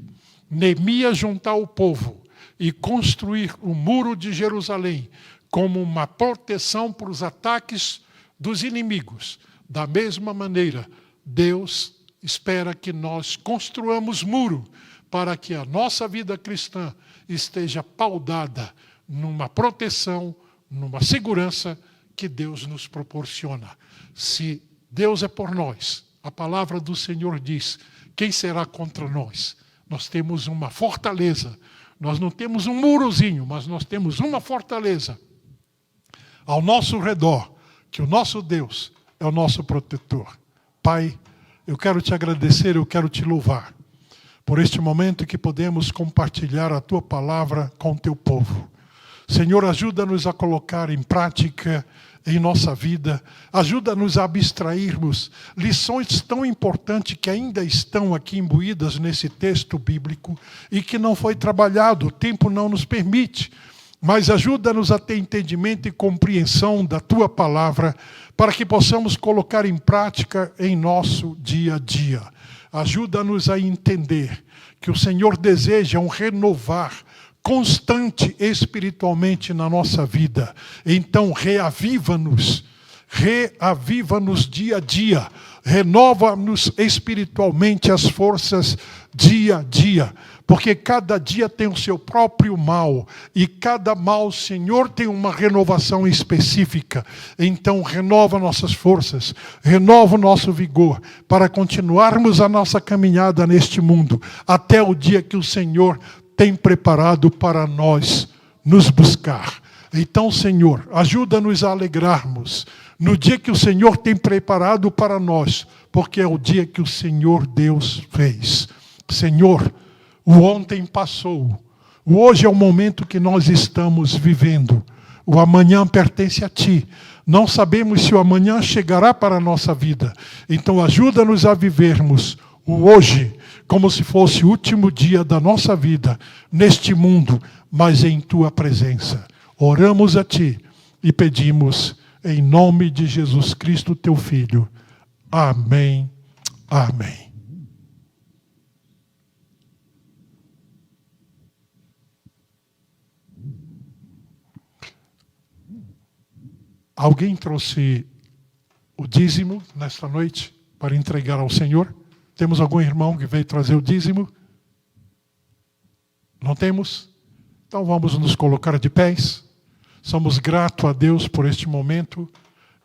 Neemias juntar o povo e construir o muro de Jerusalém como uma proteção para os ataques dos inimigos, da mesma maneira Deus espera que nós construamos muro para que a nossa vida cristã esteja paudada numa proteção, numa segurança que Deus nos proporciona. Se Deus é por nós, a palavra do Senhor diz: quem será contra nós? Nós temos uma fortaleza. Nós não temos um murozinho, mas nós temos uma fortaleza ao nosso redor, que o nosso Deus é o nosso protetor. Pai, eu quero te agradecer, eu quero te louvar por este momento que podemos compartilhar a tua palavra com o teu povo. Senhor, ajuda-nos a colocar em prática em nossa vida, ajuda-nos a abstrairmos lições tão importantes que ainda estão aqui imbuídas nesse texto bíblico e que não foi trabalhado, o tempo não nos permite, mas ajuda-nos a ter entendimento e compreensão da tua palavra para que possamos colocar em prática em nosso dia a dia. Ajuda-nos a entender que o Senhor deseja um renovar constante espiritualmente na nossa vida. Então, reaviva-nos dia a dia, renova-nos espiritualmente as forças dia a dia, porque cada dia tem o seu próprio mal, e cada mal, Senhor, tem uma renovação específica. Então, renova nossas forças, renova o nosso vigor, para continuarmos a nossa caminhada neste mundo, até o dia que o Senhor tem preparado para nós nos buscar. Então, Senhor, ajuda-nos a alegrarmos no dia que o Senhor tem preparado para nós, porque é o dia que o Senhor Deus fez. Senhor, o ontem passou, o hoje é o momento que nós estamos vivendo, o amanhã pertence a Ti. Não sabemos se o amanhã chegará para a nossa vida, então ajuda-nos a vivermos o hoje como se fosse o último dia da nossa vida neste mundo, mas em Tua presença. Oramos a Ti e pedimos em nome de Jesus Cristo, Teu Filho. Amém. Amém. Alguém trouxe o dízimo nesta noite para entregar ao Senhor? Temos algum irmão que veio trazer o dízimo? Não temos? Então vamos nos colocar de pés. Somos gratos a Deus por este momento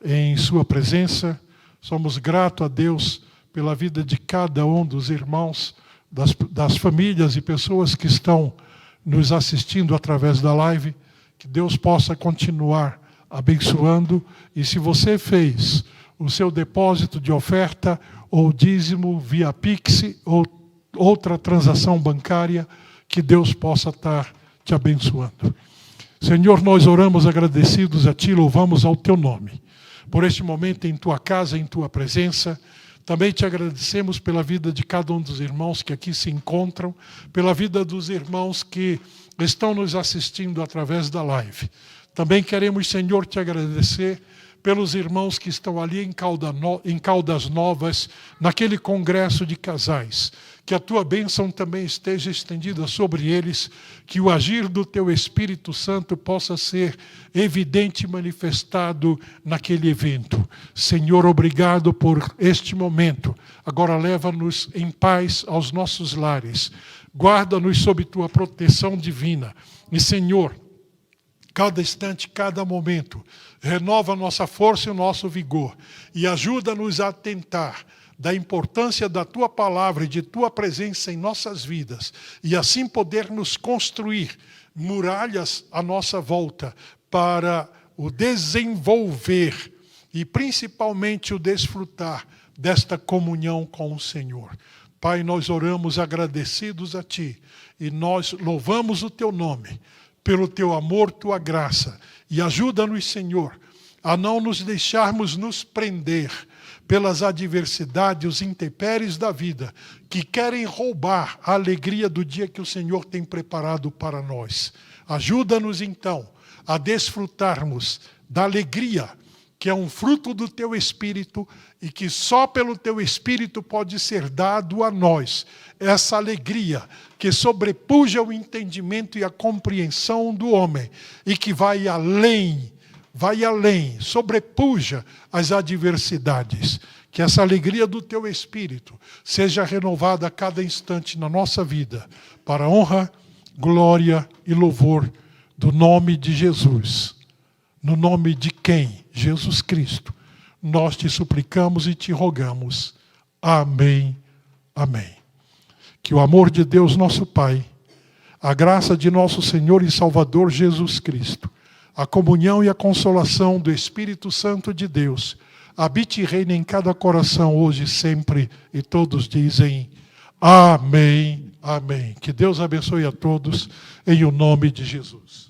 em Sua presença. Somos gratos a Deus pela vida de cada um dos irmãos, das famílias e pessoas que estão nos assistindo através da live. Que Deus possa continuar abençoando. E se você fez o seu depósito de oferta ou dízimo via Pix ou outra transação bancária, que Deus possa estar te abençoando. Senhor, nós oramos agradecidos a Ti, louvamos ao Teu nome, por este momento em Tua casa, em Tua presença. Também te agradecemos pela vida de cada um dos irmãos que aqui se encontram, pela vida dos irmãos que estão nos assistindo através da live. Também queremos, Senhor, te agradecer pelos irmãos que estão ali em Caldas Novas, naquele congresso de casais. Que a Tua bênção também esteja estendida sobre eles, que o agir do Teu Espírito Santo possa ser evidente e manifestado naquele evento. Senhor, obrigado por este momento. Agora leva-nos em paz aos nossos lares. Guarda-nos sob Tua proteção divina. E, Senhor, cada instante, cada momento, renova a nossa força e o nosso vigor e ajuda-nos a atentar da importância da Tua palavra e de Tua presença em nossas vidas e assim podermos construir muralhas à nossa volta para o desenvolver e principalmente o desfrutar desta comunhão com o Senhor. Pai, nós oramos agradecidos a Ti e nós louvamos o Teu nome pelo Teu amor, Tua graça. E ajuda-nos, Senhor, a não nos deixarmos nos prender pelas adversidades, os intempéries da vida, que querem roubar a alegria do dia que o Senhor tem preparado para nós. Ajuda-nos, então, a desfrutarmos da alegria, que é um fruto do Teu Espírito e que só pelo Teu Espírito pode ser dado a nós. Essa alegria que sobrepuja o entendimento e a compreensão do homem e que vai além, sobrepuja as adversidades. Que essa alegria do Teu Espírito seja renovada a cada instante na nossa vida, para a honra, glória e louvor do nome de Jesus. No nome de quem? Jesus Cristo. Nós te suplicamos e te rogamos. Amém. Amém. Que o amor de Deus, nosso Pai, a graça de nosso Senhor e Salvador Jesus Cristo, a comunhão e a consolação do Espírito Santo de Deus, habite e reine em cada coração hoje e sempre. E todos dizem amém. Amém. Que Deus abençoe a todos em o nome de Jesus.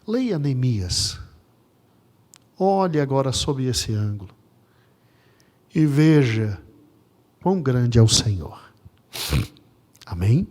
Leia Neemias. Olhe agora sob esse ângulo. E veja quão grande é o Senhor. Amém?